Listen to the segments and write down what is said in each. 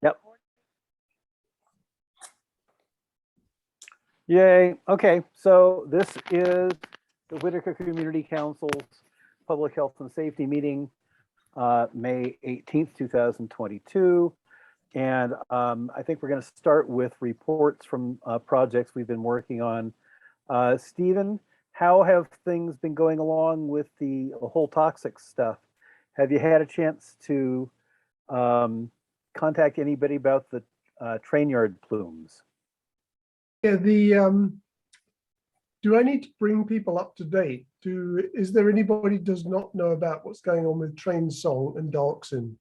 Yep. Yay. Okay, so this is the Whitaker Community Council's Public Health and Safety meeting, May 18th, 2022. And I think we're going to start with reports from projects we've been working on. Stephen, how have things been going along with the whole toxic stuff? Have you had a chance to contact anybody about the train yard plumes? Yeah, do I need to bring people up to date? Is there anybody who does not know about what's going on with train song and dioxin?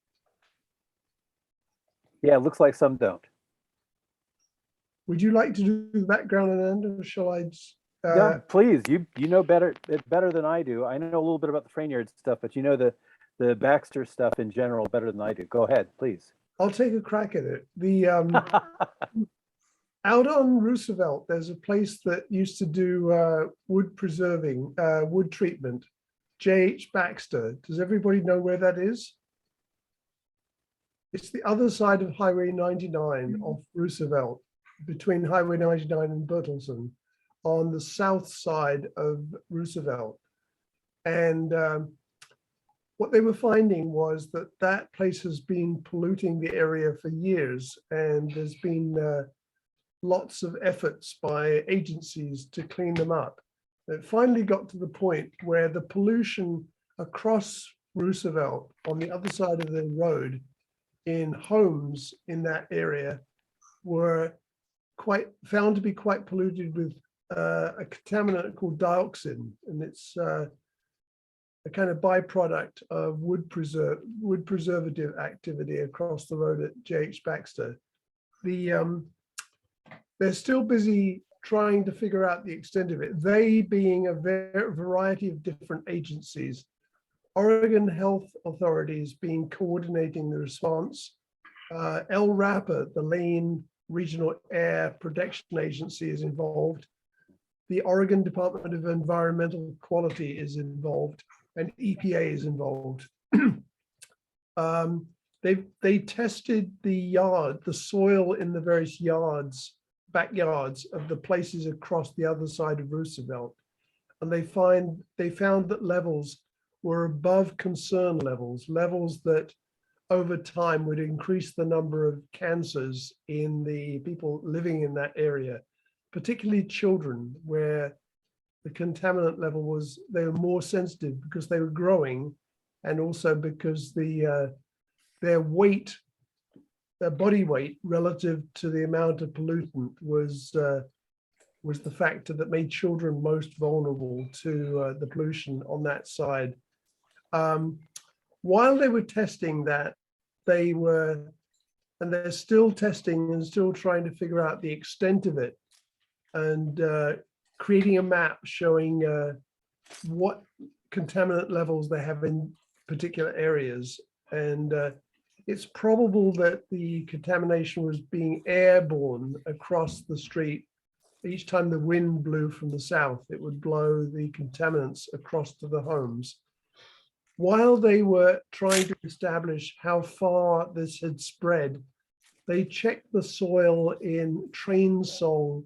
Yeah, it looks like some don't. Would you like to do the background and end, or shall I? Yeah, please. You know better than I do. I know a little bit about the train yard stuff, but you know the Baxter stuff in general better than I do. Go ahead, please. I'll take a crack at it. Out on Roosevelt, there's a place that used to do wood preserving, wood treatment. J.H. Baxter. Does everybody know where that is? It's the other side of Highway 99 off Roosevelt, between Highway 99 and Bertelsen, on the south side of Roosevelt. And what they were finding was that that place has been polluting the area for years, and there's been lots of efforts by agencies to clean them up. It finally got to the point where the pollution across Roosevelt on the other side of the road in homes in that area were found to be quite polluted with a contaminant called dioxin, and it's a kind of byproduct of wood preservative activity across the road at J.H. Baxter. They're still busy trying to figure out the extent of it, they being a variety of different agencies. Oregon Health Authorities being coordinating the response. LRAPA, the Lane Regional Air Protection Agency, is involved. The Oregon Department of Environmental Quality is involved, and EPA is involved. They tested the soil in the various backyards of the places across the other side of Roosevelt, and they found that levels were above concern levels that over time would increase the number of cancers in the people living in that area, particularly children, where the contaminant level they were more sensitive because they were growing, and also because their body weight relative to the amount of pollutant was the factor that made children most vulnerable to the pollution on that side. While they were testing that, they're still testing and still trying to figure out the extent of it, and creating a map showing what contaminant levels they have in particular areas. And it's probable that the contamination was being airborne across the street. Each time the wind blew from the south, it would blow the contaminants across to the homes. While they were trying to establish how far this had spread, they checked the soil in Train Song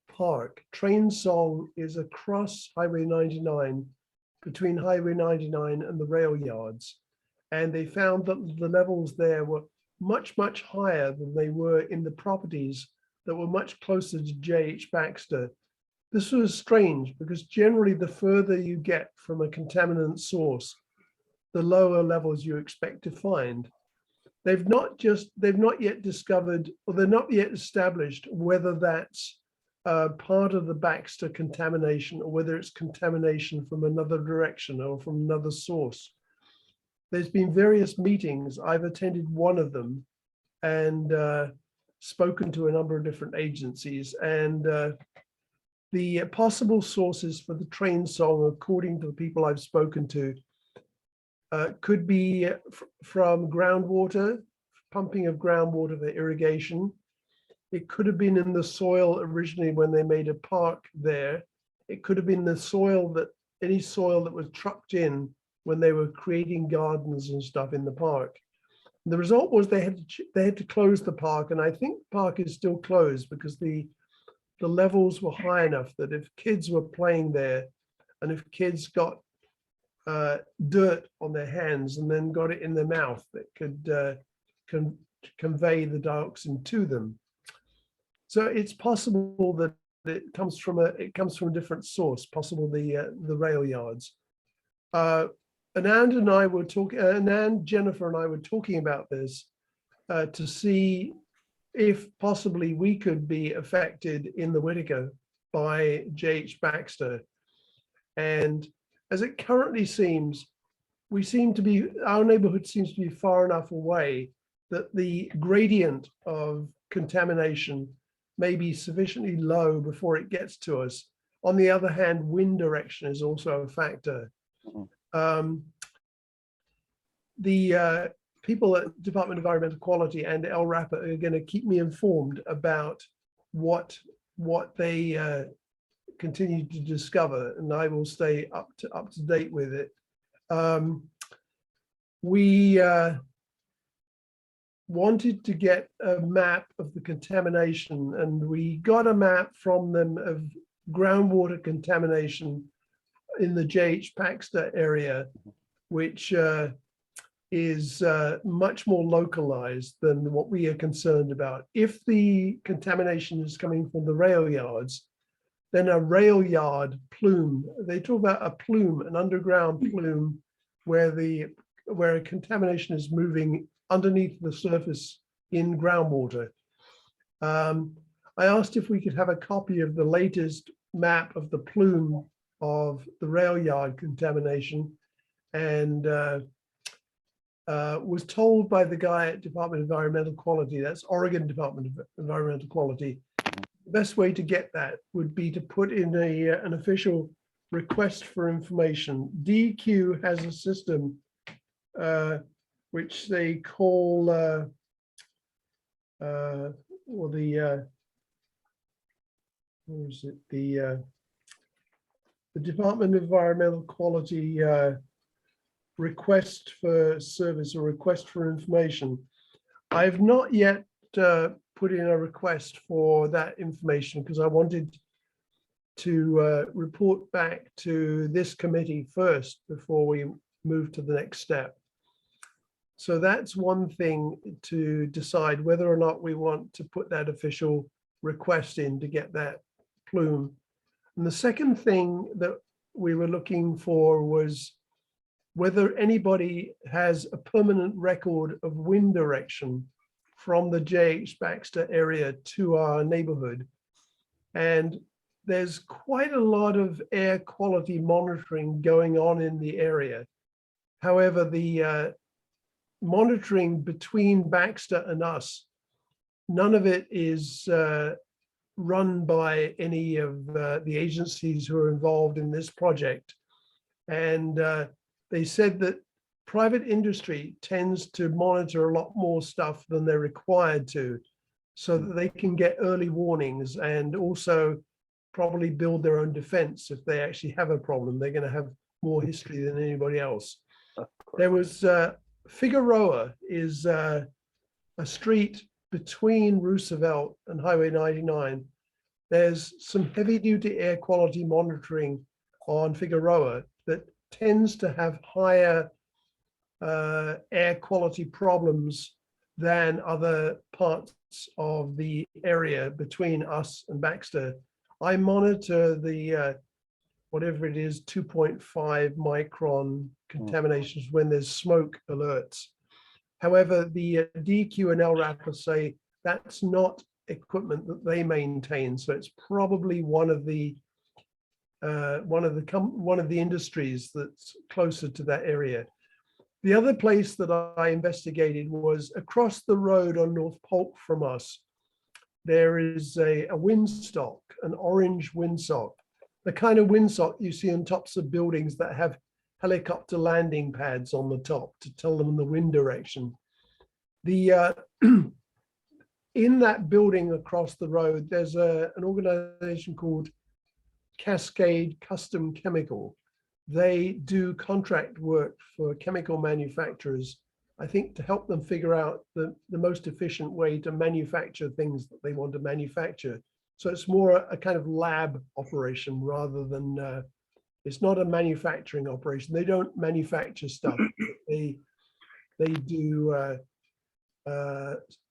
Park. Train Song is across Highway 99, between Highway 99 and the rail yards. And they found that the levels there were much, much higher than they were in the properties that were much closer to J.H. Baxter. This was strange because generally the further you get from a contaminant source, the lower levels you expect to find. They've not yet discovered, or they're not yet established whether that's part of the Baxter contamination or whether it's contamination from another direction or from another source. There's been various meetings. I've attended one of them and spoken to a number of different agencies, and the possible sources for the train song, according to the people I've spoken to, could be from groundwater, pumping of groundwater for irrigation. It could have been in the soil originally when they made a park there. It could have been the soil any soil that was trucked in when they were creating gardens and stuff in the park. The result was they had to close the park, and I think the park is still closed because the levels were high enough that if kids were playing there, and if kids got dirt on their hands and then got it in their mouth, that could convey the dioxin to them. So it's possible that it comes from a different source, possible the rail yards. Anand and I were talking, Anand, Jennifer and I were talking about this to see if possibly we could be affected in the Whitaker by J.H. Baxter. And as it currently seems, our neighborhood seems to be far enough away that the gradient of contamination may be sufficiently low before it gets to us. On the other hand, wind direction is also a factor. The people at Department of Environmental Quality and LRAPA are going to keep me informed about what they continue to discover, and I will stay up to date with it. We wanted to get a map of the contamination, and we got a map from them of groundwater contamination in the J.H. Baxter area, which is much more localized than what we are concerned about. If the contamination is coming from the rail yards, then a rail yard plume, they talk about a plume, an underground plume, where a contamination is moving underneath the surface in groundwater. I asked if we could have a copy of the latest map of the plume of the rail yard contamination, and was told by the guy at Department of Environmental Quality, that's Oregon Department of Environmental Quality, the best way to get that would be to put in an official request for information. DEQ has a system which they call, what is it? The Department of Environmental Quality request for service or request for information. I've not yet put in a request for that information because I wanted to report back to this committee first before we move to the next step. So that's one thing to decide whether or not we want to put that official request in to get that plume. And the second thing that we were looking for was whether anybody has a permanent record of wind direction from the J.H. Baxter area to our neighborhood. And there's quite a lot of air quality monitoring going on in the area. However, the monitoring between Baxter and us, none of it is run by any of the agencies who are involved in this project. And they said that private industry tends to monitor a lot more stuff than they're required to, so that they can get early warnings and also probably build their own defense. If they actually have a problem, they're going to have more history than anybody else. There was Figueroa is a street between Roosevelt and Highway 99. There's some heavy duty air quality monitoring on Figueroa that tends to have higher air quality problems than other parts of the area between us and Baxter. I monitor the whatever it is, 2.5 micron contaminations when there's smoke alerts. However, the DEQ and LRAPA say that's not equipment that they maintain, so it's probably one of the industries that's closer to that area. The other place that I investigated was across the road on North Polk from us. There is a windsock, an orange windsock, the kind of windsock you see on tops of buildings that have helicopter landing pads on the top to tell them the wind direction. The in that building across the road, there's an organization called Cascade Custom Chemical. They do contract work for chemical manufacturers I think, to help them figure out the most efficient way to manufacture things that they want to manufacture. So it's more a kind of lab operation rather than, it's not a manufacturing operation. They don't manufacture stuff. They do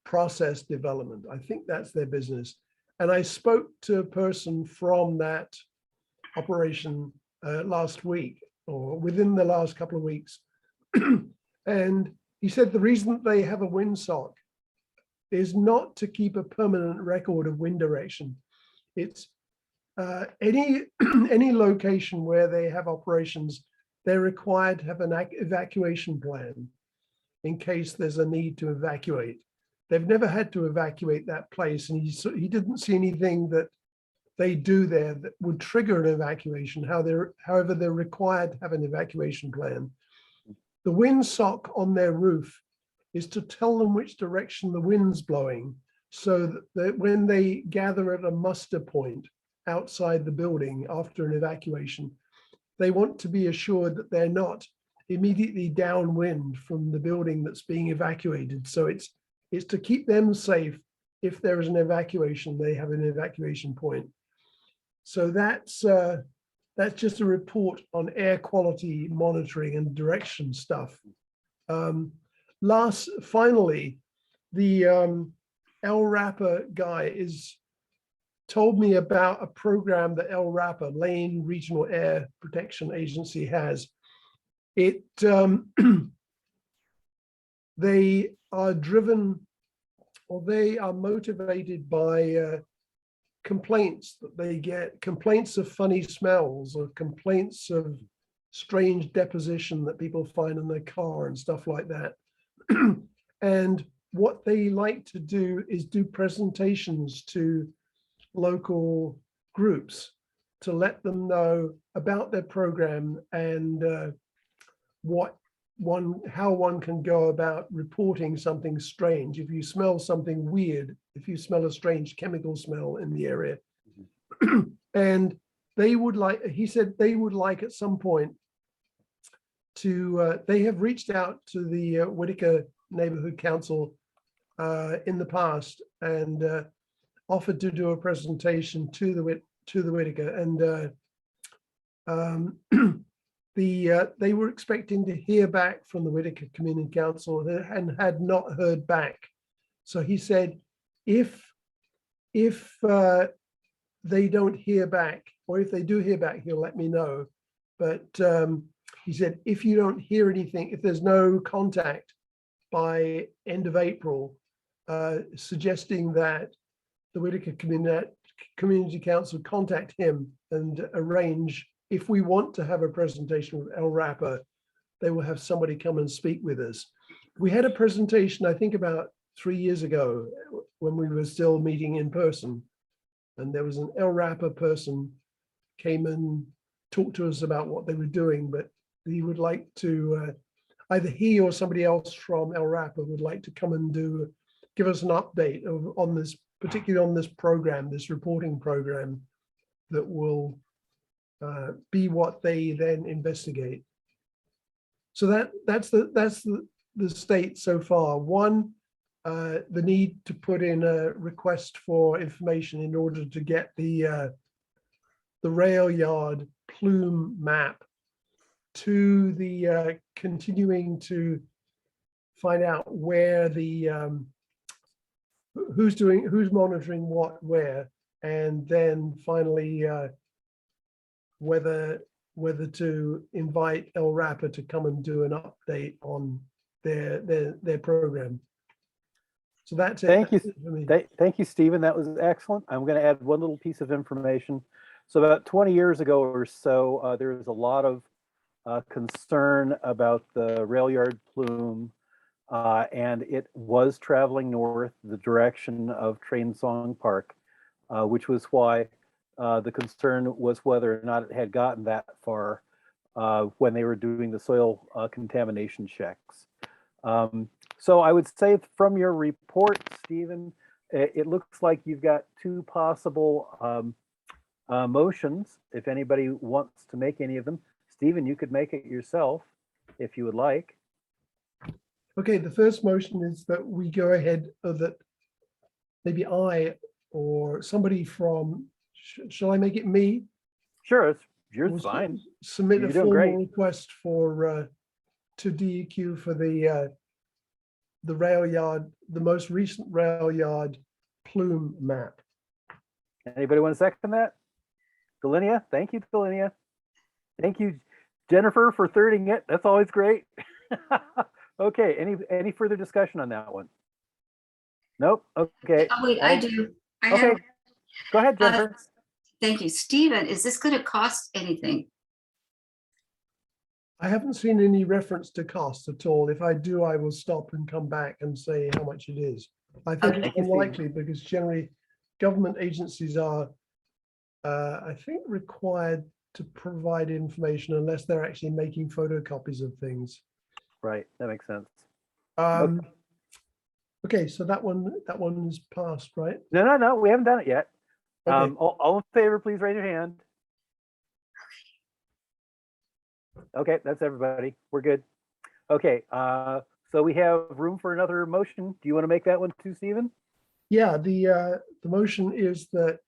process development. I think that's their business. And I spoke to a person from that operation last week, or within the last couple of weeks. And he said the reason that they have a windsock is not to keep a permanent record of wind direction. It's any location where they have operations, they're required to have an evacuation plan in case there's a need to evacuate. They've never had to evacuate that place, and he didn't see anything that they do there that would trigger an evacuation. However, they're required to have an evacuation plan. The windsock on their roof is to tell them which direction the wind's blowing, so that when they gather at a muster point outside the building after an evacuation, they want to be assured that they're not immediately downwind from the building that's being evacuated. So it's to keep them safe. If there is an evacuation, they have an evacuation point. So that's just a report on air quality monitoring and direction stuff. Finally, the LRAPA guy told me about a program that LRAPA, Lane Regional Air Protection Agency, has. They are driven, or they are motivated by complaints that they get, complaints of funny smells or complaints of strange deposition that people find in their car and stuff like that. And what they like to do is do presentations to local groups to let them know about their program and how one can go about reporting something strange. If you smell something weird, if you smell a strange chemical smell in the area. And they would like, he said they would like at some point to, they have reached out to the Whitaker Neighborhood Council in the past and offered to do a presentation to the Whitaker. And they were expecting to hear back from the Whitaker Community Council and had not heard back. So he said, if they don't hear back, or if they do hear back, he'll let me know. But he said, if you don't hear anything, if there's no contact by end of April, suggesting that the Whitaker Community Council contact him and arrange, if we want to have a presentation with LRAPA, they will have somebody come and speak with us. We had a presentation, I think about 3 years ago, when we were still meeting in person. And there was an LRAPA person came and talked to us about what they were doing, but he would like to, either he or somebody else from LRAPA would like to come and give us an update on this, particularly on this program, this reporting program that will be what they then investigate. So that's the state so far. One, the need to put in a request for information in order to get the rail yard plume map. To the continuing to find out where the who's monitoring what where, and then finally whether to invite LRAPA to come and do an update on their program. So that's it. Thank you. That's it for me. Thank you, Stephen. That was excellent. I'm going to add one little piece of information. So about 20 years ago or so, there was a lot of concern about the rail yard plume, and it was traveling north the direction of Train Song Park, which was why the concern was whether or not it had gotten that far when they were doing the soil contamination checks. So I would say from your report, Stephen, it looks like you've got two possible motions. If anybody wants to make any of them, Stephen, you could make it yourself if you would like. Okay, the first motion is that we go ahead, that maybe I or somebody from, shall I make it me? Sure, Will yours fine. Submit You're a doing formal great. request for, to DEQ for the rail yard, the most recent rail yard plume map. Anybody want to second that? Delinia, thank you, Delinia. Thank you, Jennifer, for thirding it. That's always great. Okay, any further discussion on that one? Nope. Okay. Oh, wait, I do. I Okay, have, go ahead, Jennifer. thank you. Stephen, is this going to cost anything? I haven't seen any reference to cost at all. If I do, I will stop and come back and say how much it is. I think Okay. it's unlikely because generally government agencies are, I think, required to provide information unless they're actually making photocopies of things. Right, that makes sense. Okay, so that one is passed, right? No, we haven't done it yet. Okay. All in favor, please raise your hand. Okay, that's everybody. We're good. Okay, so we have room for another motion. Do you want to make that one too, Stephen? Yeah, the motion is that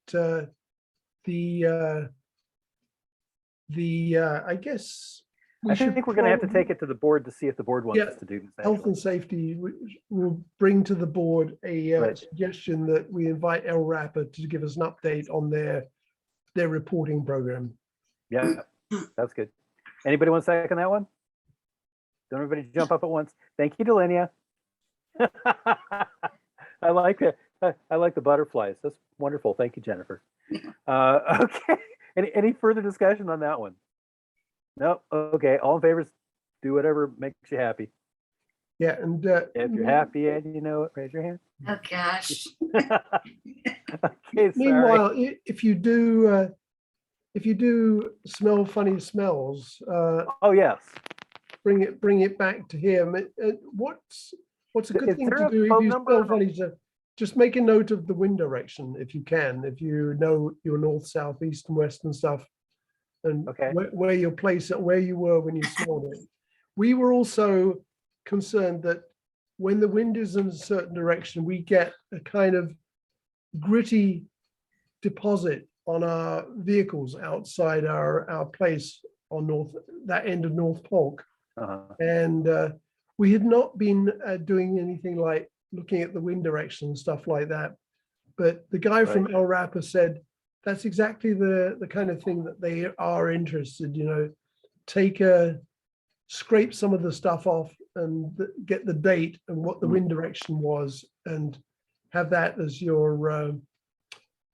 I guess I think we're going to have to take it to the board to see if the board wants Yeah, us to do this. Health actually. and Safety will bring to the board a Right. suggestion that we invite LRAPA to give us an update on their reporting program. Yeah, that's good. Anybody want to second that one? Don't everybody jump up at once. Thank you, Delinia. I like it. I like the butterflies. That's wonderful. Thank you, Jennifer. Okay. Any further discussion on that one? No. Okay. All in favor, do whatever makes you happy. Yeah, and If you're happy and you know it, raise your hand. Oh, gosh. Okay. Sorry. meanwhile, if you do smell funny smells, Oh yes. bring it back to him. What's a good Is thing there to a do if phone you number? smell funny? Just make a note of the wind direction if you can, if you know your north, south, east, and west and stuff, and Okay. where your place, where you were when you smelled it. We were also concerned that when the wind is in a certain direction, we get a kind of gritty deposit on our vehicles outside our place on that end of North Polk. And we had not been doing anything like looking at the wind direction and stuff like that. But the guy from LRAPA said that's exactly the kind of thing that they are interested, scrape some of the stuff off and get the date and what the wind direction was, and have that as your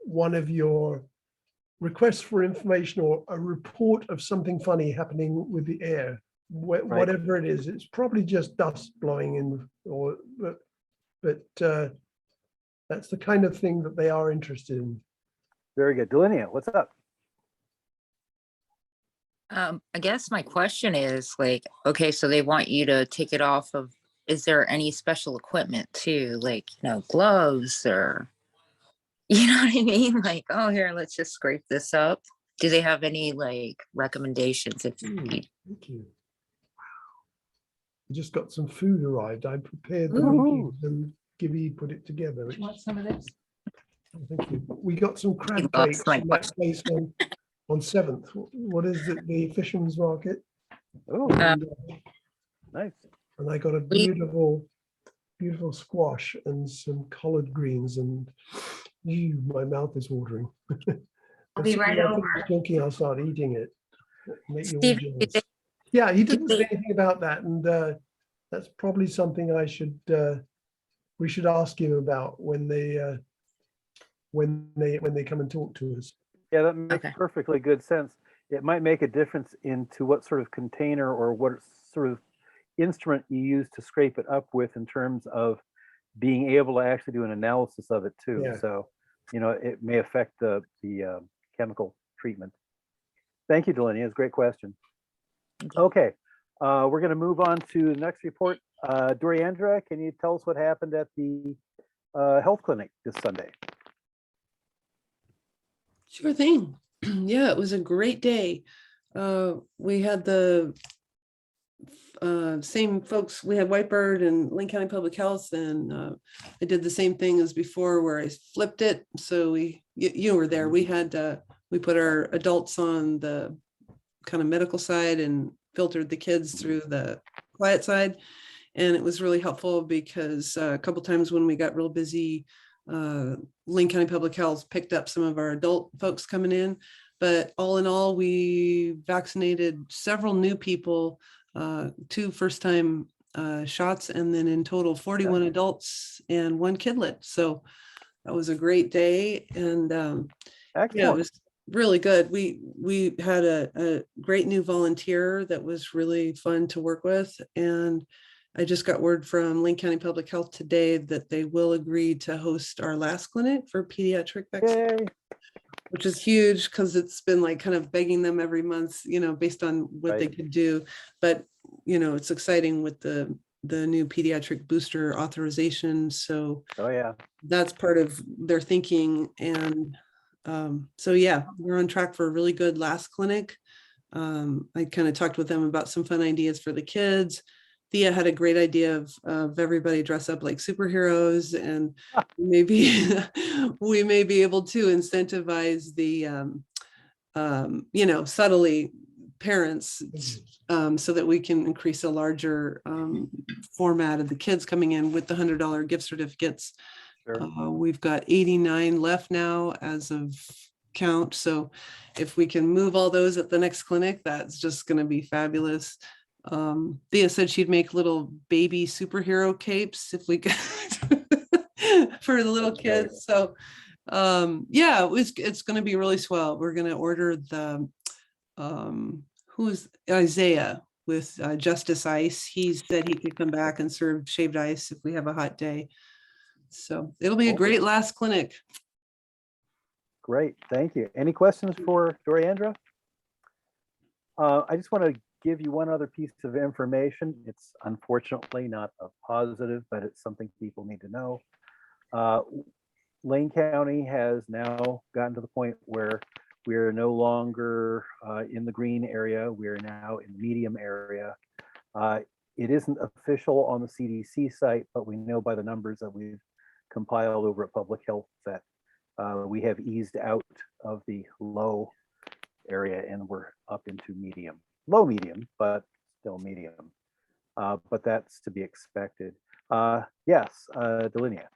one of your requests for information or a report of something funny happening with the air, whatever it is. It's probably just dust blowing in, but that's the kind of thing that they are interested in. Very good. Delinia, what's up? I guess my question is like, okay, so they want you to take it off of, is there any special equipment too? Like, gloves or, you know what I mean? Like, oh, here, let's just scrape this up. Do they have any like recommendations? If you Thank you. Wow. Just got some food arrived. I prepared the Ooh. meat and Gibby put it together. Do you want some of this? Thank you. We got some crab lost cakes my from that place on 7th. What is it? The Fisherman's Market. Oh, And, nice. and I got a beautiful squash and some collard greens, and my mouth is watering. I'll be right over. Thinking I'll start eating it. Make you all Steve, jealous. Yeah, he didn't say they- anything about that, and that's probably something we should ask him about when they come and talk to us. Yeah, that makes Okay. perfectly good sense. It might make a difference into what sort of container or what sort of instrument you use to scrape it up with in terms of being able to actually do an analysis of it too. Yeah. So, it may affect the chemical treatment. Thank you, Delaney. It's a great question. Okay, we're going to move on to the next report. Doriandra, can you tell us what happened at the health clinic this Sunday? Sure thing. Yeah, it was a great day. We had the same folks. We had Whitebird and Lane County Public Health, and I did the same thing as before where I flipped it. So you were there. We had, we put our adults on the kind of medical side and filtered the kids through the quiet side. And it was really helpful because a couple times when we got real busy, Lane County Public Health picked up some of our adult folks coming in. But all in all, we vaccinated several new people, 2 first-time shots, and then in total 41 adults and 1 kidlet. So that was a great day, and yeah, it Excellent. was really good. We had a great new volunteer that was really fun to work with, and I just got word from Lane County Public Health today that they will agree to host our last clinic for pediatric vaccine, Yay. which is huge because it's been like kind of begging them every month, you know, based on what they Right. could do. But, you know, it's exciting with the new pediatric booster authorization. So Oh, yeah. that's part of their thinking. And so, yeah, we're on track for a really good last clinic. I kind of talked with them about some fun ideas for the kids. Thea had a great idea of everybody dress up like superheroes, and maybe we may be able to incentivize the, you know, subtly parents so that we can increase a larger format of the kids coming in with the $100 gift certificates. Sure. We've got 89 left now as of count. So if we can move all those at the next clinic, that's just going to be fabulous. Thea said she'd make little baby superhero capes if we could for the little That's great. kids. So yeah, it's going to be really swell. We're going to order the who's Isaiah with Justice Ice. He said he could come back and serve shaved ice if we have a hot day. So it'll be a Cool. great last clinic. Great, thank you. Any questions for Doriandra? I just want to give you one other piece of information. It's unfortunately not a positive, but it's something people need to know. Lane County has now gotten to the point where we are no longer in the green area. We are now in the medium area. It isn't official on the CDC site, but we know by the numbers that we've compiled over at Public Health that we have eased out of the low area and we're up into medium. Low medium, but still medium. But that's to be expected. Yes, Delinia.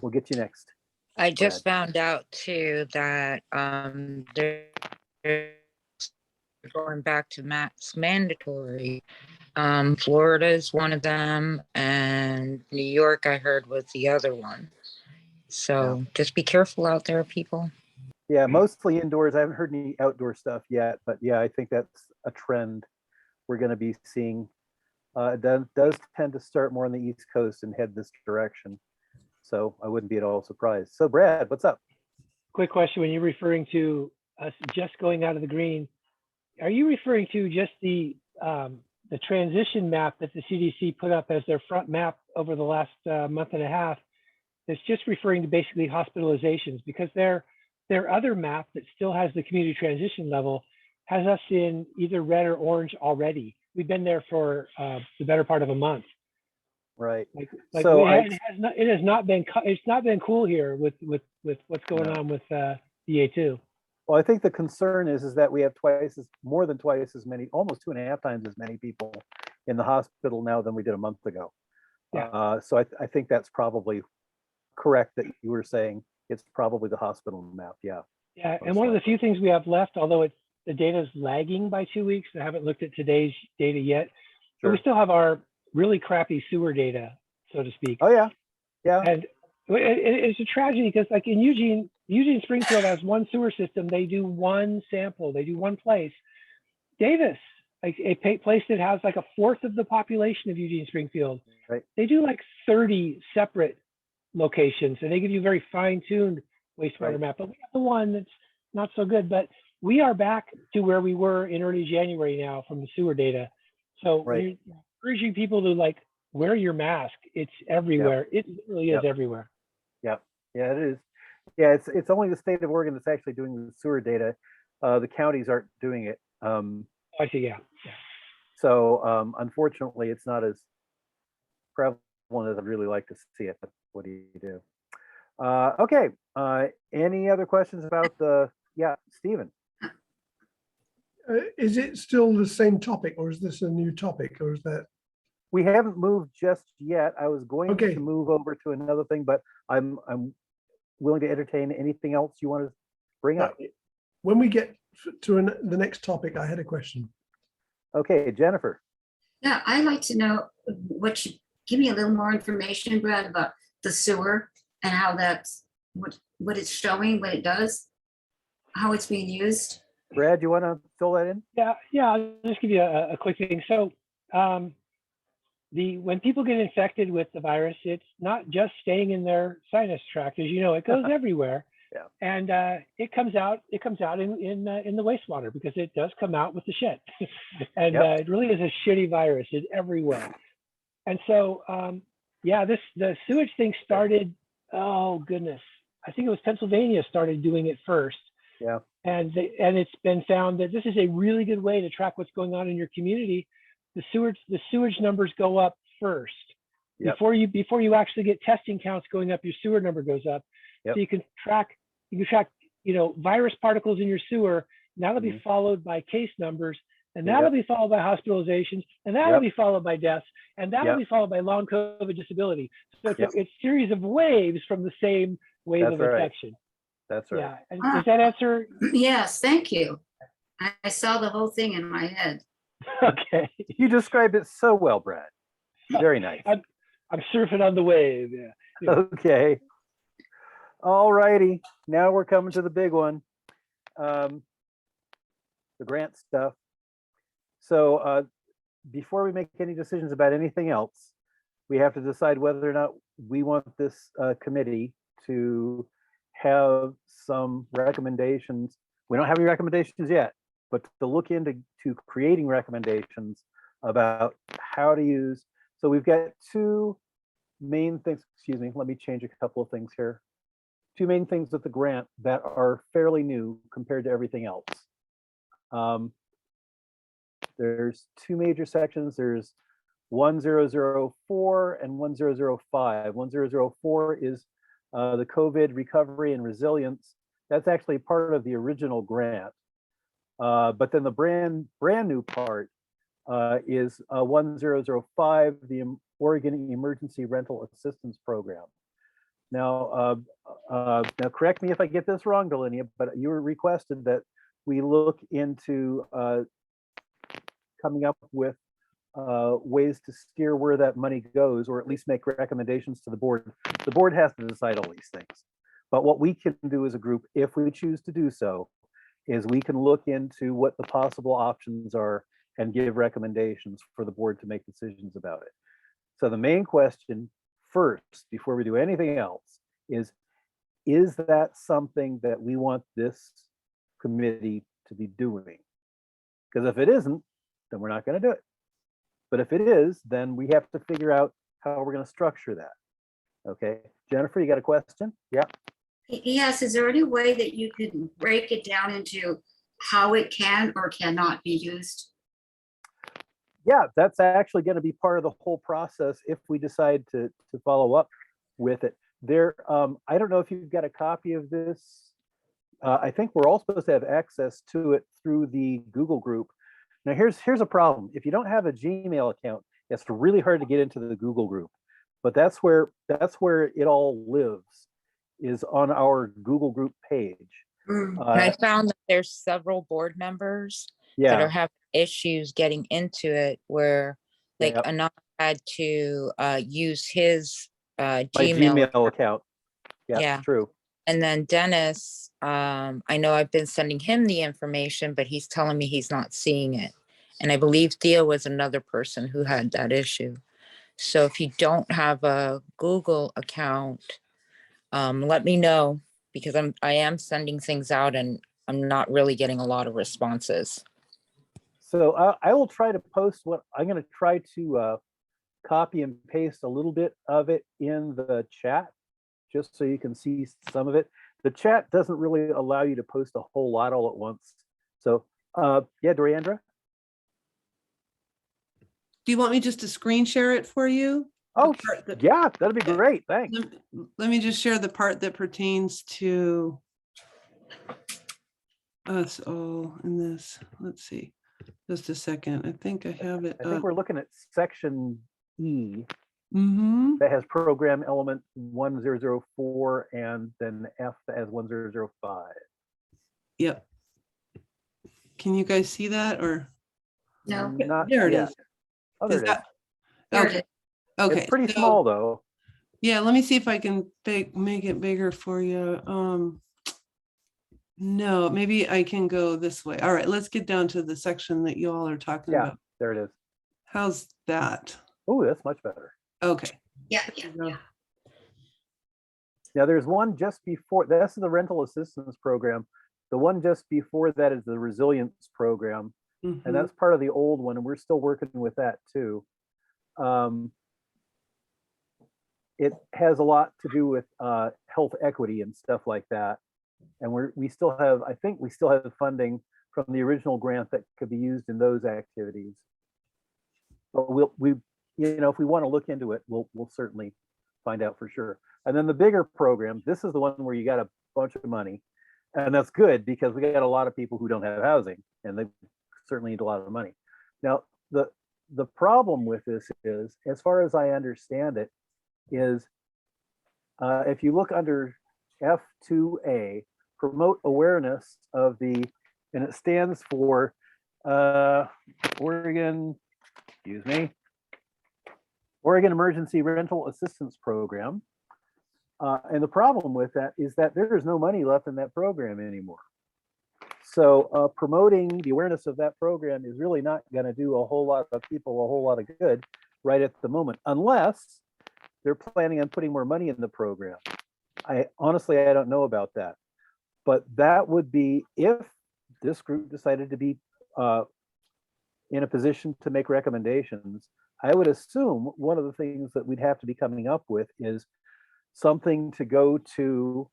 We'll get you next. I just found out too that they're going back to max mandatory. Florida is one of them, and New York I heard was the other one. So just be careful out there, people. Yeah, mostly indoors. I haven't heard any outdoor stuff yet, but yeah, I think that's a trend we're going to be seeing. It does tend to start more on the East Coast and head this direction. So I wouldn't be at all surprised. So Brad, what's up? Quick question. When you're referring to us just going out of the green, are you referring to just the transition map that the CDC put up as their front map over the last month and a half? It's just referring to basically hospitalizations, because their other map that still has the community transition level has us in either red or orange already. We've been there for the better part of a month. Right. So it has not been cool here with what's going on with BA2. Well, I think the concern is that we have more than twice as many, almost 2.5 times as many people in the hospital now than we did a month ago. Yeah. So I think that's probably correct that you were saying it's probably the hospital map. Yeah. Yeah, and one of the few things we have left, although the data is lagging by 2 weeks, I haven't looked at today's data yet, but we still have our really crappy sewer data, so to speak. Oh yeah, yeah. And it's a tragedy because, like in Eugene Springfield has one sewer system. They do one sample. They do one place. Davis, like a place that has like a fourth of the population of Eugene Springfield. Right. They do like 30 separate locations, and they give you a very fine-tuned wastewater map. But we have the one that's not so good. But we are back to where we were in early January now from the sewer data. So we're encouraging people to like wear your mask. It's everywhere. It literally is everywhere. Yep. Yeah, it is. Yeah, it's only the state of Oregon that's actually doing the sewer data. The counties aren't doing it. I see. Yeah. So unfortunately, it's not as prevalent as I'd really like to see it. But what do you do? Okay. Any other questions about the? Yeah, Stephen. Is it still the same topic, or is this a new topic, or is that? We haven't moved just yet. I was going Okay. to move over to another thing, but I'm willing to entertain anything else you want to bring up. When we get to the next topic, I had a question. Okay, Jennifer. Yeah, I'd like to know give me a little more information, Brad, about the sewer and how that's, what it's showing, what it does, how it's being used. Brad, you want to fill that in? Yeah, I'll just give you a quick thing. So when people get infected with the virus, it's not just staying in their sinus tract, as you know, it goes everywhere. Yeah. And it comes out in the wastewater, because it does come out with the shit. And Yep. it really is a shitty virus. It's everywhere. And so, the sewage thing started, oh goodness, I think it was Pennsylvania started doing it first. Yeah. And it's been found that this is a really good way to track what's going on in your community. The sewage numbers go up first. Yep. Before you actually get testing counts going up, your sewer number goes up. Yep. So you can track, virus particles in your sewer. And that'll be followed by case numbers, and that'll be followed by hospitalizations, and that'll be followed by deaths, and that'll be followed by long COVID disability. So it's a series of waves from the same wave That's of right. infection. That's right. Yeah. And does that answer? Yes, thank you. I saw the whole thing in my head. Okay. You described it so well, Brad. Very nice. I'm surfing on the wave. Yeah. Okay. All righty. Now we're coming to the big one. The grant stuff. So before we make any decisions about anything else, we have to decide whether or not we want this committee to have some recommendations. We don't have any recommendations yet, but to look into creating recommendations about how to use. So we've got two main things. Excuse me, let me change a couple of things here. Two main things with the grant that are fairly new compared to everything else. There's two major sections. There's 1004 and 1005. 1004 is the COVID recovery and resilience. That's actually part of the original grant. But then the brand new part is 1005, the Oregon Emergency Rental Assistance Program. Now correct me if I get this wrong, Delinia, but you were requested that we look into coming up with ways to steer where that money goes, or at least make recommendations to the board. The board has to decide all these things. But what we can do as a group, if we choose to do so, is we can look into what the possible options are and give recommendations for the board to make decisions about it. So the main question first, before we do anything else, is that something that we want this committee to be doing? Because if it isn't, then we're not going to do it. But if it is, then we have to figure out how we're going to structure that. Okay, Jennifer, you got a question? Yeah. Yes, is there any way that you could break it down into how it can or cannot be used? Yeah, that's actually going to be part of the whole process if we decide to follow up with it. There, I don't know if you've got a copy of this. I think we're all supposed to have access to it through the Google group. Now, here's a problem. If you don't have a Gmail account, it's really hard to get into the Google group. But that's where it all lives, is on our Google group page. And I found that there's several board members that are having issues getting into it, where like Anand had to use his My Gmail account. Yeah, it's true. And then Dennis, I know I've been sending him the information, but he's telling me he's not seeing it. And I believe Thea was another person who had that issue. So if you don't have a Google account, let me know, because I am sending things out and I'm not really getting a lot of responses. So I will try to post what I'm going to try to copy and paste a little bit of it in the chat, just so you can see some of it. The chat doesn't really allow you to post a whole lot all at once. So yeah, Doriandra? Do you want me just to screen share it for you? Oh, part that- yeah, that'd be great. Thanks. Let me just share the part that pertains to us all in this. Let's see, just a second. I think I have it I think up. we're looking at section E Mm-hmm. that has program element 1004 and then F that has 1005. Yep. Can you guys see that or? No, Not There it yet. is. Oh, there Is it is. that- there it Okay, is. okay. It's pretty so- small though. Yeah, let me see if I can make it bigger for you. No, maybe I can go this way. All right, let's get down to the section that you all are talking Yeah, about. there it is. How's that? Oh, that's much better. Okay. Yeah, yeah, yeah. Now there's one just before, that's the rental assistance program. The one just before that is the resilience program. Mhm. And that's part of the old one, and we're still working with that too. It has a lot to do with health equity and stuff like that. And we still have, I think we still have funding from the original grant that could be used in those activities. But if we want to look into it, we'll certainly find out for sure. And then the bigger program, this is the one where you got a bunch of money, and that's good because we got a lot of people who don't have housing, and they certainly need a lot of money. Now, the problem with this is, as far as I understand it, is if you look under F2A, promote awareness of the, and it stands for Oregon Emergency Rental Assistance Program. And the problem with that is that there is no money left in that program anymore. So promoting the awareness of that program is really not going to do a whole lot of people a whole lot of good right at the moment, unless they're planning on putting more money in the program. I don't know about that, but that would be if this group decided to be in a position to make recommendations. I would assume one of the things that we'd have to be coming up with is something to go to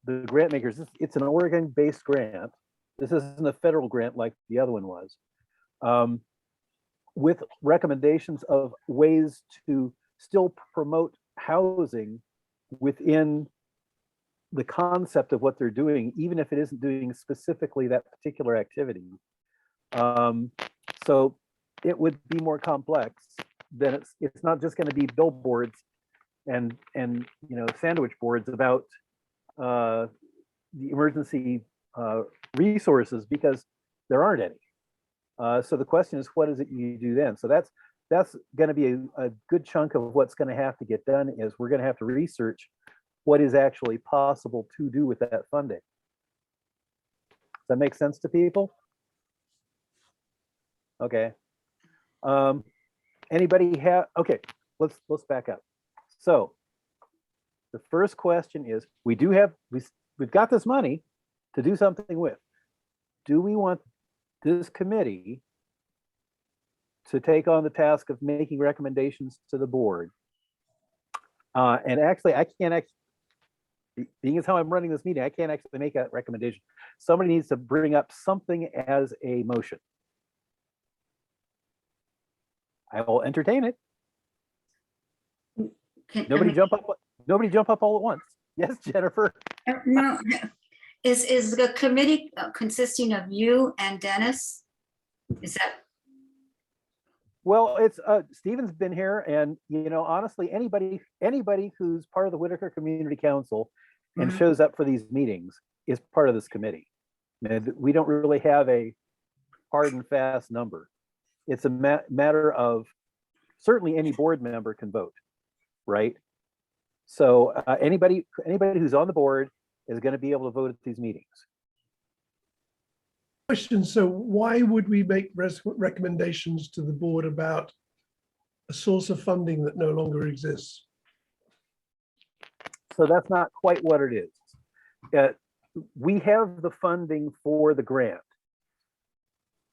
the grant makers. It's an Oregon-based grant. This isn't a federal grant like the other one was, with recommendations of ways to still promote housing within the concept of what they're doing, even if it isn't doing specifically that particular activity. So it would be more complex than it's not just going to be billboards and sandwich boards about the emergency resources, because there aren't any. So the question is, what is it you do then? So that's going to be a good chunk of what's going to have to get done. Is we're going to have to research what is actually possible to do with that funding. Does that make sense to people? Okay. Anybody have, okay, let's back up. So the first question is, we've got this money to do something with. Do we want this committee to take on the task of making recommendations to the board? And actually, I can't actually, being as how I'm running this meeting, I can't actually make that recommendation. Somebody needs to bring up something as a motion. I will entertain it. Nobody jump up all at once. Yes, Jennifer. No, is the committee consisting of you and Dennis? Is that, Well, it's Stephen's been here, and honestly, anybody who's part of the Whitaker Community Council and Mhm. shows up for these meetings is part of this committee. And we don't really have a hard and fast number. It's a matter of, certainly any board member can vote, right? So anybody who's on the board is going to be able to vote at these meetings. Question, so why would we make recommendations to the board about a source of funding that no longer exists? So that's not quite what it is. We have the funding for the grant.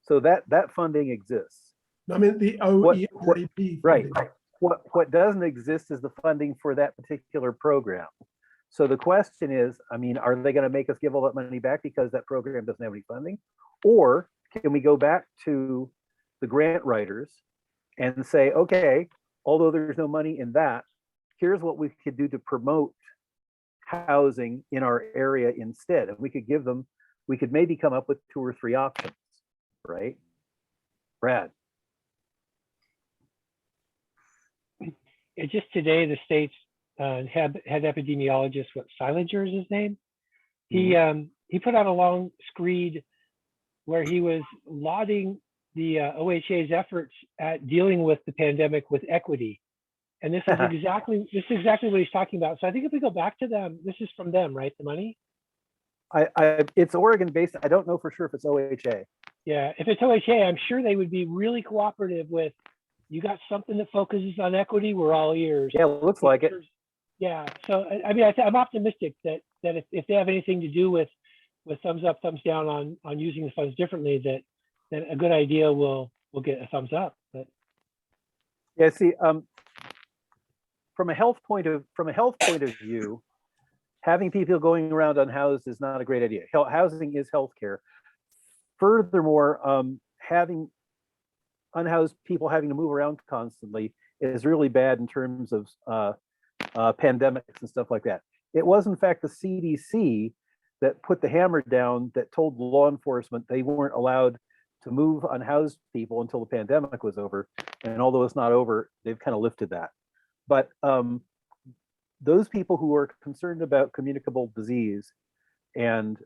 So that funding exists. I mean, the OEAP. Right. funding. What doesn't exist is the funding for that particular program. So the question is, are they going to make us give all that money back because that program doesn't have any funding? Or can we go back to the grant writers and say, okay, although there's no money in that, here's what we could do to promote housing in our area instead. And we could maybe come up with 2 or 3 options, right? Brad. Just today, the state's had epidemiologist, what, Silanger is his name? He put out a long screed where he was lauding the OHA's efforts at dealing with the pandemic with equity. And this is exactly what he's talking about. So I think if we go back to them, this is from them, right? The money? It's Oregon based. I don't know for sure if it's OHA. Yeah, if it's OHA, I'm sure they would be really cooperative with, you got something that focuses on equity, we're all ears. Yeah, it looks like it. Yeah, so I mean, I'm optimistic that if they have anything to do with thumbs up, thumbs down on using the funds differently, that a good idea will get a thumbs up. But Yeah, see, from a health point of view, having people going around unhoused is not a great idea. Housing is healthcare. Furthermore, having unhoused people having to move around constantly is really bad in terms of pandemics and stuff like that. It was in fact the CDC that put the hammer down, that told law enforcement they weren't allowed to move unhoused people until the pandemic was over. And although it's not over, they've kind of lifted that. But those people who are concerned about communicable disease and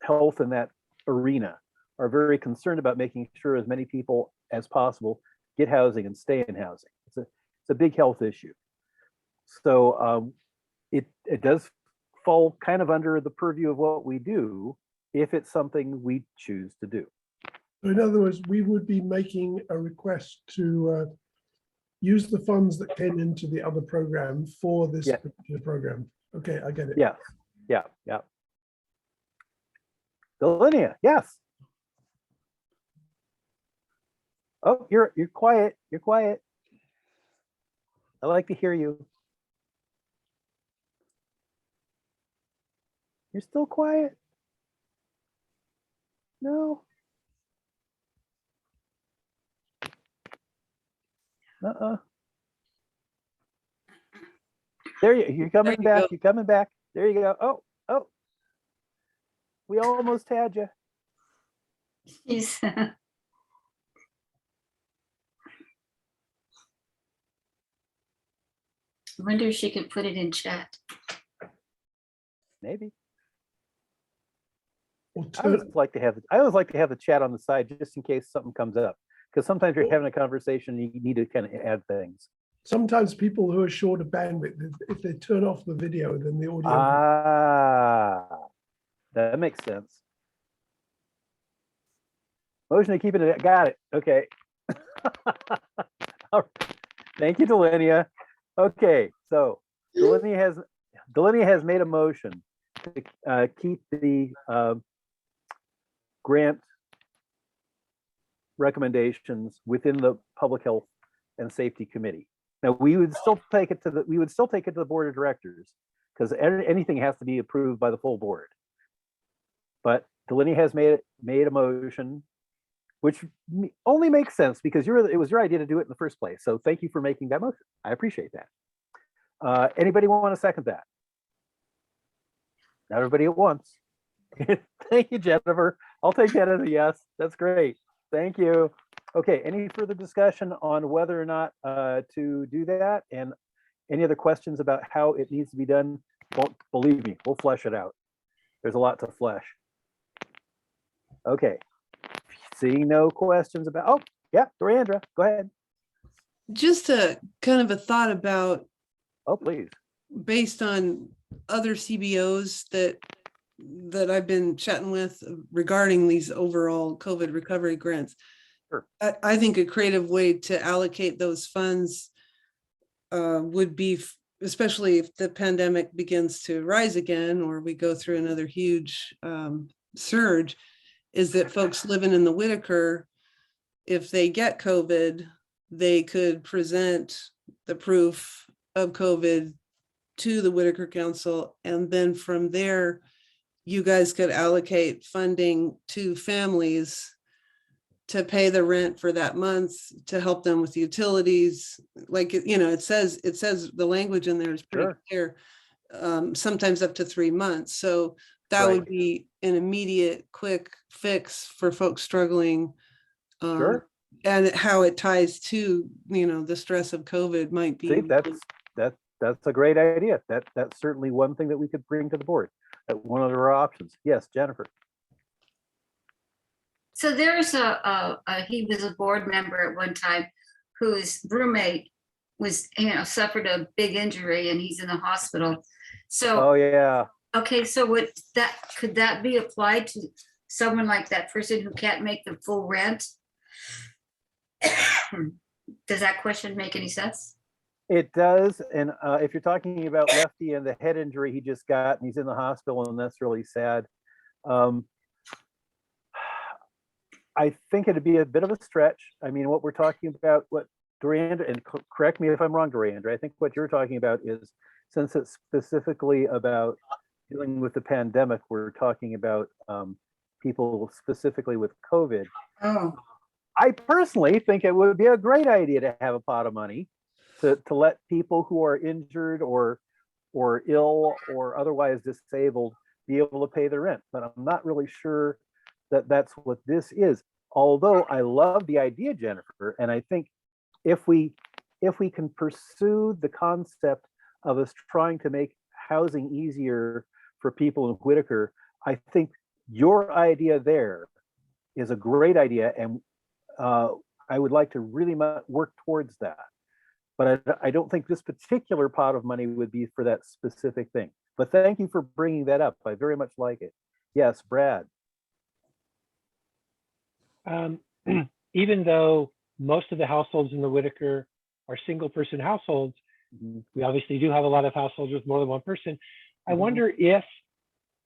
health in that arena are very concerned about making sure as many people as possible get housing and stay in housing. It's a big health issue. So it does fall kind of under the purview of what we do if it's something we choose to do. In other words, we would be making a request to use the funds that came into the other program for this particular program. Okay, I get it. Yeah, yeah. Delinia, yes. Oh, you're quiet. You're quiet. I like to hear you. You're still quiet. No. There you're coming back. go. You're coming back. There you go. Oh. We almost had you. Jeez. I wonder if she could put it in chat. Maybe. Or I always like to have the chat on the side just in case something comes up. Because sometimes you're having a conversation, you need to kind of add things. sometimes people who are short of bandwidth, if they turn off the video, then the audio. That makes sense. Motion to keep it. Got it. Okay. All right. Thank you, Delinia. Okay, so Delinia has made a motion to keep the grant recommendations within the Public Health and Safety Committee. Now, we would still take it to the Board of Directors because anything has to be approved by the full board. But Delinia has made a motion, which only makes sense because it was your idea to do it in the first place. So thank you for making that motion. I appreciate that. Anybody want to second that? Not everybody at once. Thank you, Jennifer. I'll take that as a yes. That's great. Thank you. Okay, any further discussion on whether or not to do that? And any other questions about how it needs to be done? Don't believe me, we'll flesh it out. There's a lot to flesh. Okay, seeing no questions about, oh, yeah, Doriandra, go ahead. Just a kind of a thought about, Oh, please. based on other CBOs that I've been chatting with regarding these overall COVID recovery grants. Sure. I think a creative way to allocate those funds would be, especially if the pandemic begins to rise again, or we go through another huge surge, is that folks living in the Whitaker, if they get COVID, they could present the proof of COVID to the Whitaker Council. And then from there, you guys could allocate funding to families to pay the rent for that month, to help them with utilities. Like, it says the language in there is pretty Sure. clear. Sometimes up to 3 months. So that would Right. be an immediate quick fix for folks struggling. Sure. And how it ties to, the stress of COVID might be. See, that's a great idea. That's certainly one thing that we could bring to the board. One of our options. Yes, Jennifer. So there's he was a board member at one time whose roommate was, suffered a big injury and he's in the hospital. So, Oh, yeah. okay, so could that be applied to someone like that person who can't make the full rent? Does that question make any sense? It does. And if you're talking about Lefty and the head injury he just got, and he's in the hospital, and that's really sad. I think it'd be a bit of a stretch. I mean, what we're talking about, what Durandra, and correct me if I'm wrong, Durandra, I think what you're talking about is, since it's specifically about dealing with the pandemic, we're talking about people specifically with COVID. Oh, I personally think it would be a great idea to have a pot of money to let people who are injured or ill or otherwise disabled be able to pay the rent. But I'm not really sure that that's what this is. Although I love the idea, Jennifer, and I think if we can pursue the concept of us trying to make housing easier for people in Whitaker, I think your idea there is a great idea, and I would like to really work towards that. But I don't think this particular pot of money would be for that specific thing. But thank you for bringing that up. I very much like it. Yes, Brad. Even though most of the households in the Whitaker are single person households, we obviously do have a lot of households with more than one person. I wonder if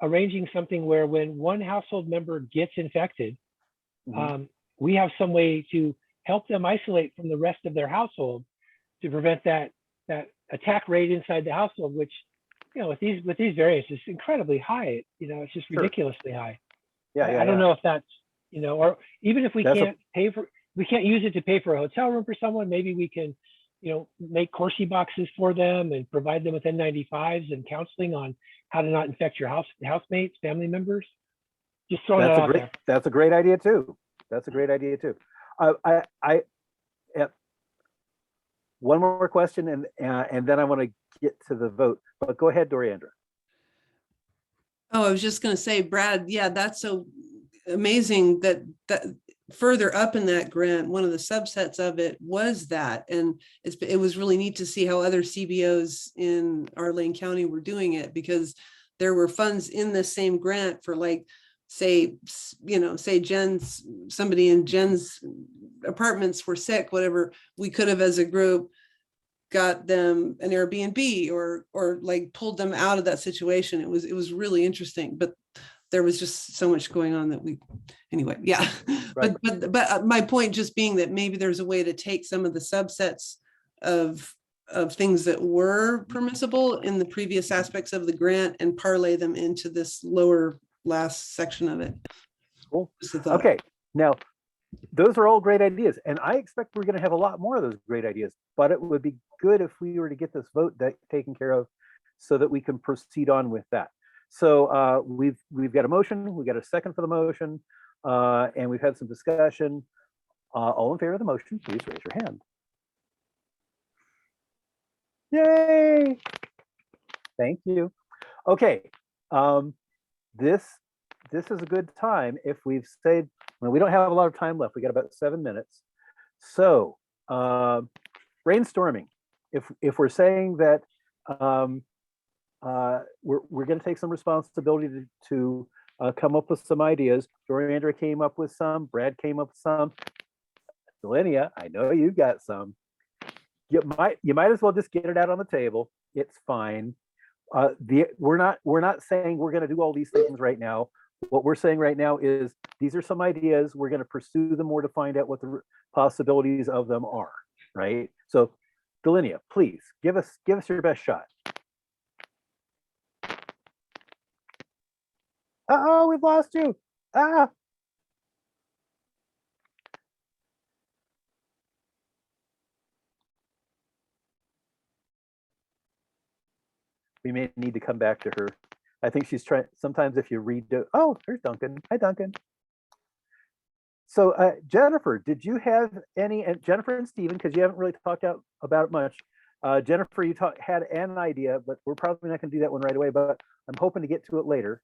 arranging something where when one household member gets infected, we have some way to help them isolate from the rest of their household to prevent that attack rate inside the household, which, with these variants is incredibly high. It's just ridiculously high. I don't know if that's, or even if we can't use it to pay for a hotel room for someone, maybe we can, make Corsi boxes for them and provide them with N95s and counseling on how to not infect your housemates, family members. Just throwing that out there. That's a great idea too. That's a great idea too. One more question, and then I want to get to the vote. But go ahead, Doriandra. Oh, I was just going to say, Brad, yeah, that's so amazing that further up in that grant, one of the subsets of it was that. And it was really neat to see how other CBOs in our Lane County were doing it, because there were funds in the same grant for, like, say somebody in Jen's apartments were sick, whatever, we could have as a group got them an Airbnb or like pulled them out of that situation. It was really interesting, but there was just so much going on that yeah. Right. But my point just being that maybe there's a way to take some of the subsets of things that were permissible in the previous aspects of the grant and parlay them into this lower last section of it. Cool. Okay, now those are all great ideas, and I expect we're going to have a lot more of those great ideas, but it would be good if we were to get this vote taken care of so that we can proceed on with that. So we've got a motion, we got a second for the motion, and we've had some discussion. All in favor of the motion, please raise your hand. Yay! Thank you. Okay, this is a good time. If we've stayed, well, we don't have a lot of time left. We got about 7 minutes. So brainstorming. If we're saying that we're going to take some responsibility to come up with some ideas. Doriandra came up with some. Brad came up with some. Delenia, I know you got some. You might as well just get it out on the table. It's fine. We're not saying we're going to do all these things right now. What we're saying right now is these are some ideas. We're going to pursue them more to find out what the possibilities of them are. Right. So, Delenia, please give us your best shot. Uh-oh, we've lost you. we may need to come back to her. I think she's trying, sometimes if you read, oh, there's Duncan. Hi, Duncan. So Jennifer, did you have any, and Jennifer and Stephen, because you haven't really talked about it much. Jennifer, you had an idea, but we're probably not going to do that one right away, but I'm hoping to get to it later.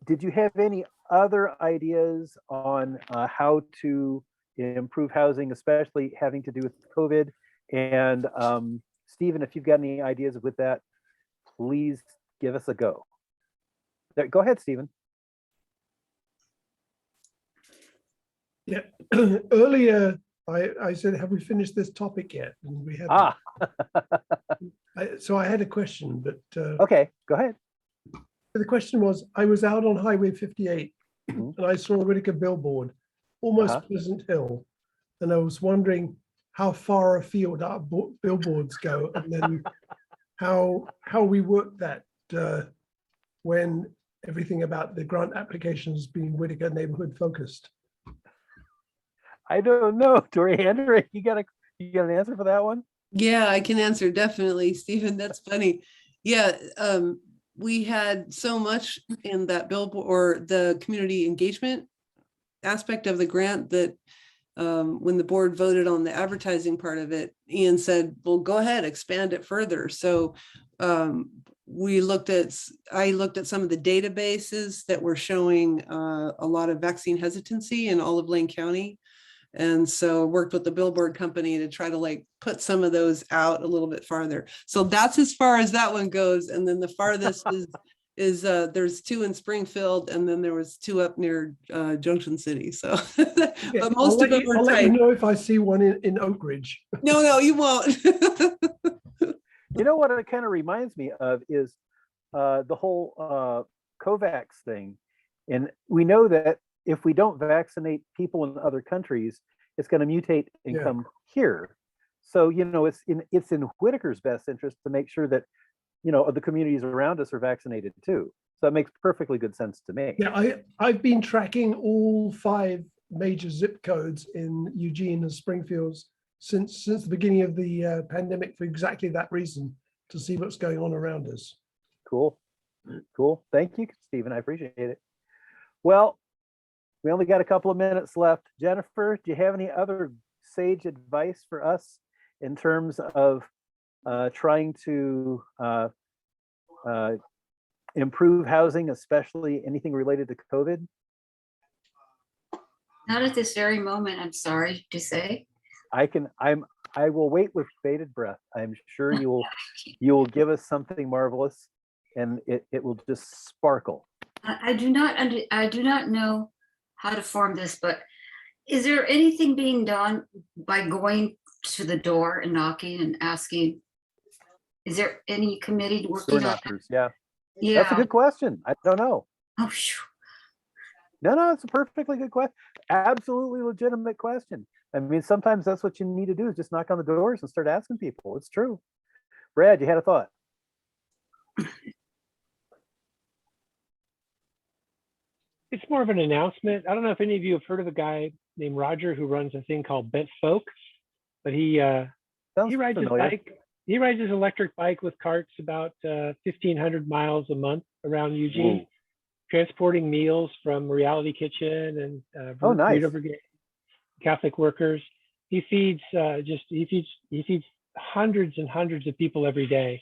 Did you have any other ideas on how to improve housing, especially having to do with COVID? And Stephen, if you've got any ideas with that, please give us a go. Go ahead, Stephen. Yeah, earlier I said, have we finished this topic yet? And we haven't. So I had a question, but Okay, go ahead. the question was, I was out on Highway 58 Mhm. and I saw a Whitaker billboard, almost Uh-huh. Pleasant Hill. And I was wondering how far afield our billboards go, and then how we work that when everything about the grant application has been Whitaker neighborhood focused. I don't know, Tori Henry, you got an answer for that one? Yeah, I can answer definitely, Stephen. That's funny. Yeah, we had so much in that billboard or the community engagement aspect of the grant that when the board voted on the advertising part of it, Ian said, well, go ahead, expand it further. So I looked at some of the databases that were showing a lot of vaccine hesitancy in all of Lane County. And so worked with the billboard company to try to like put some of those out a little bit farther. So that's as far as that one goes. And then the farthest is there's 2 in Springfield, and then there was 2 up near Junction City. So, Yeah, but most of them I'll are let you tight. know if I see one in Oak Ridge. No, you won't. You know what it kind of reminds me of is the whole COVAX thing. And we know that if we don't vaccinate people in other countries, it's going to mutate and Yeah. come here. So, you know, it's in Whitaker's best interest to make sure that, you know, the communities around us are vaccinated too. So that makes perfectly good sense to me. Yeah, I've been tracking all 5 major zip codes in Eugene and Springfield since the beginning of the pandemic for exactly that reason, to see what's going on around us. Cool. Cool. Thank you, Stephen. I appreciate it. Well, we only got a couple of minutes left. Jennifer, do you have any other sage advice for us in terms of trying to improve housing, especially anything related to COVID? Not at this very moment, I'm sorry to say. I will wait with bated breath. I'm sure you will give us something marvelous, and it will just sparkle. I do not know how to form this, but is there anything being done by going to the door and knocking and asking? Is there any committee Door working on that? knockers, yeah. That's a Yeah. good question. I don't know. Oh, phew. No, it's a perfectly good question. Absolutely legitimate question. I mean, sometimes that's what you need to do is just knock on the doors and start asking people. It's true. Brad, you had a thought. It's more of an announcement. I don't know if any of you have heard of a guy named Roger who runs a thing called Bent Folk, but he Sounds rides his familiar. bike. He rides his electric bike with carts about 1,500 miles a month around Eugene, Ooh. transporting meals from Reality Kitchen and Oh, nice. Burrito Brigade, Catholic workers. He feeds he feeds hundreds and hundreds of people every day,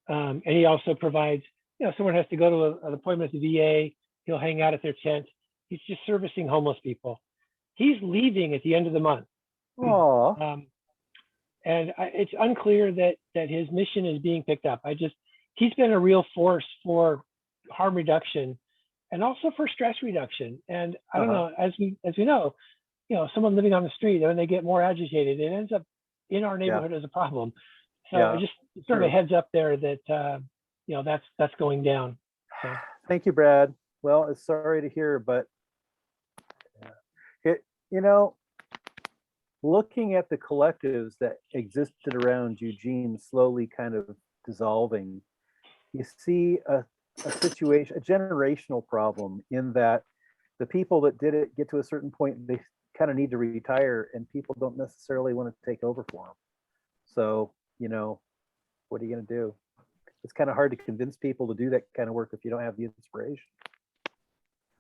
and he also provides. You know, someone has to go to an appointment at the VA. He'll hang out at their tent. He's just servicing homeless people. He's leaving at the end of the month. Oh, And it's unclear that his mission is being picked up. He's been a real force for harm reduction and also for stress reduction. And I don't know, as we know, you know, someone living on the street, when they get more agitated, it ends up in our neighborhood as a problem. So Yeah, just sort of a true. heads up there that you know, that's going down. So. Thank you, Brad. Well, it's sorry to hear, but you know, looking at the collectives that existed around Eugene slowly kind of dissolving, you see a situation, a generational problem in that the people that did it get to a certain point, they kind of need to retire and people don't necessarily want to take over for them. So, you know, What are you going to do? It's kind of hard to convince people to do that kind of work if you don't have the inspiration.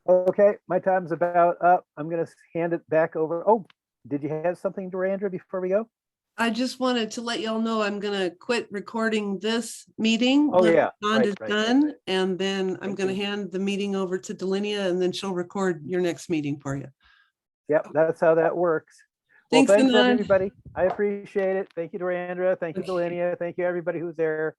Okay, my time's about up. I'm going to hand it back over. Oh, did you have something, Durandra, before we go? I just wanted to let y'all know I'm gonna quit recording this meeting. Oh, when yeah, Bond right, is right, done, and then I'm Thank gonna you. hand the meeting over to Delinia, and then she'll record your next meeting for you. Yep, that's how that works. Well, Thanks, thanks, Anand. everybody. I appreciate it. Thank you, Durandra. Thank you, Okay. Delinia. Thank you, everybody who's there.